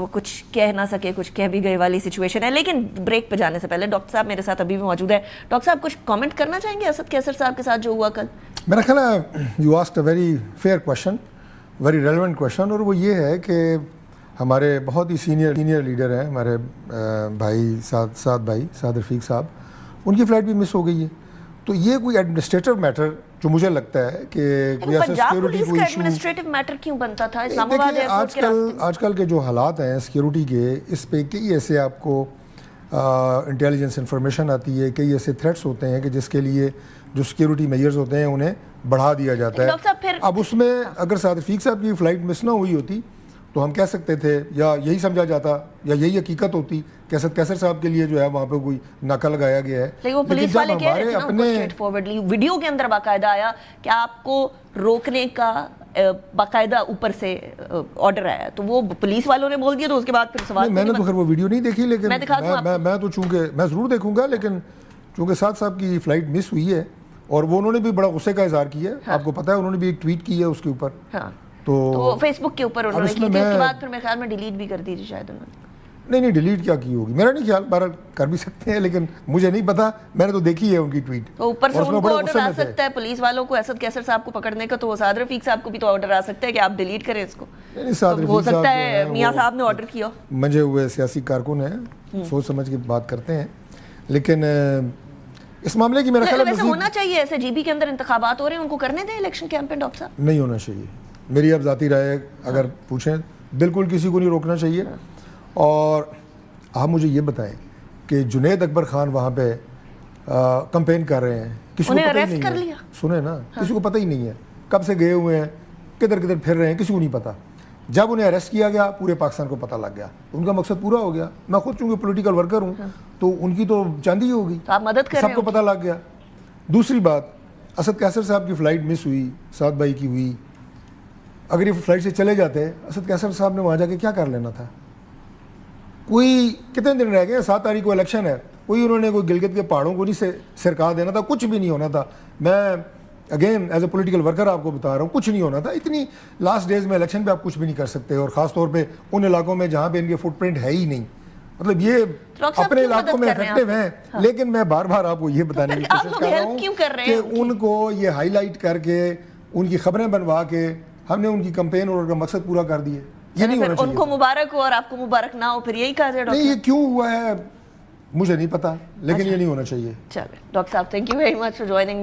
وہ کچھ کہہ نہ سکے, کچھ کہہ بھی گئے والی سچویشن ہے. لیکن بریک پہ جانے سے پہلے ڈاکٹر صاحب میرے ساتھ ابھی بھی موجود ہے. ڈاکٹر صاحب کچھ کامنٹ کرنا چاہیں گے اسد کیسر صاحب کے ساتھ جو ہوا کل؟ میرا خیال ہے you asked a very fair question, very relevant question, اور وہ یہ ہے کہ ہمارے بہت ہی سینئر لیڈر ہیں ہمارے بھائی سعد رفیق صاحب, ان کی فلائٹ بھی مس ہو گئی ہے. تو یہ کوئی ایڈمنسٹریٹو میٹر جو مجھے لگتا ہے کہ کوئی ایسا سیکیورٹی کو ایشو, ایڈمنسٹریٹو میٹر کیوں بنتا تھا اسلام آباد ایئرپورٹ کے راستے؟ آج کل کے جو حالات ہیں سیکیورٹی کے, اس پہ کئی ایسے آپ کو انٹیلیجنس انفارمیشن آتی ہے, کئی ایسے تھریٹس ہوتے ہیں کہ جس کے لیے جو سیکیورٹی میجرز ہوتے ہیں انہیں بڑھا دیا جاتا ہے. اب اس میں اگر سعد رفیق صاحب کی فلائٹ مس نہ ہوئی ہوتی تو ہم کہہ سکتے تھے, یا یہی سمجھا جاتا, یا یہی حقیقت ہوتی کہ اسد کیسر صاحب کے لیے جو ہے وہاں پہ کوئی ناکہ لگایا گیا ہے. لیکن وہ پولیس والے کہہ رہے تھے نا اسٹریٹ فارورڈلی, ویڈیو کے اندر باقاعدہ آیا کہ آپ کو روکنے کا باقاعدہ اوپر سے آرڈر آیا, تو وہ پولیس والوں نے بول دیا تو اس کے بعد پھر سوال. میں نے تو خیر وہ ویڈیو نہیں دیکھی, لیکن میں تو چونکہ میں ضرور دیکھوں گا, لیکن چونکہ سعد صاحب کی فلائٹ مس ہوئی ہے اور وہ انہوں نے بھی بڑا غصے کا اظہار کیا ہے, آپ کو پتہ ہے انہوں نے بھی ایک ٹویٹ کی ہے اس کے اوپر, تو فیس بک کے اوپر انہوں نے کی تھی, اس کے بعد پھر میرے خیال میں ڈیلیٹ بھی کر دی تھی شاید انہوں نے. نہیں ڈیلیٹ کیا کی ہوگی, میرا نہیں خیال, بہرحال کر بھی سکتے ہیں, لیکن مجھے نہیں پتا, میں نے تو دیکھی ہے ان کی ٹویٹ. تو اوپر سے ان کو آرڈر آ سکتا ہے پولیس والوں کو اسد کیسر صاحب کو پکڑنے کا, تو سعد رفیق صاحب کو بھی تو آرڈر آ سکتا ہے کہ آپ ڈیلیٹ کریں اس کو. ہو سکتا ہے میاں صاحب نے آرڈر کیا. منجے ہوئے سیاسی کارکن ہیں, سوچ سمجھ کے بات کرتے ہیں, لیکن اس معاملے کی میرا خیال ہے ہونا چاہیے ایسے جی بی کے اندر انتخابات ہو رہے ہیں, ان کو کرنے دیں الیکشن کیمپین. ڈاکٹر صاحب نہیں ہونا چاہیے, میری اب ذاتی رائے اگر پوچھیں, بالکل کسی کو نہیں روکنا چاہیے. اور آپ مجھے یہ بتائیں کہ جنید اکبر خان وہاں پہ کمپین کر رہے ہیں, کسی کو پتہ ہی نہیں ہے, سنیں نا, کسی کو پتہ ہی نہیں ہے کب سے گئے ہوئے ہیں, کدھر پھر رہے ہیں, کسی کو نہیں پتہ. جب انہیں اریسٹ کیا گیا پورے پاکستان کو پتہ لگ گیا, ان کا مقصد پورا ہو گیا. میں خود چونکہ پولیٹیکل ورکر ہوں تو ان کی تو چاندی ہوگی, سب کو پتہ لگ گیا. دوسری بات, اسد کیسر صاحب کی فلائٹ مس ہوئی, سعد بھائی کی ہوئی, اگر یہ فلائٹ سے چلے جاتے اسد کیسر صاحب نے وہاں جا کے کیا کر لینا تھا؟ کوئی کتنے دن رہ گئے, 7 تاریخ کو الیکشن ہے, کوئی انہوں نے کوئی گلگت کے پہاڑوں کو نہیں سرکا دینا تھا, کچھ بھی نہیں ہونا تھا. میں again as a political worker آپ کو بتا رہا ہوں, کچھ نہیں ہونا تھا. اتنی لاسٹ ڈیز میں الیکشن پہ آپ کچھ بھی نہیں کر سکتے, اور خاص طور پہ ان علاقوں میں جہاں پہ ان کے فٹ پرنٹ ہے ہی نہیں. مطلب یہ اپنے علاقوں میں افیکٹو ہیں, لیکن میں بار بار آپ کو یہ بتانے کی کوشش کر رہا ہوں کہ ان کو یہ ہائی لائٹ کر کے, ان کی خبریں بنوا کے ہم نے ان کی کمپین اور ان کا مقصد پورا کر دیا. یہ نہیں ہونا چاہیے. ان کو مبارک ہو اور آپ کو مبارک نہ ہو, پھر یہی کہا جائے. نہیں, یہ کیوں ہوا ہے مجھے نہیں پتا, لیکن یہ نہیں ہونا چاہیے. چلے ڈاکٹر صاحب, thank you very much for joining.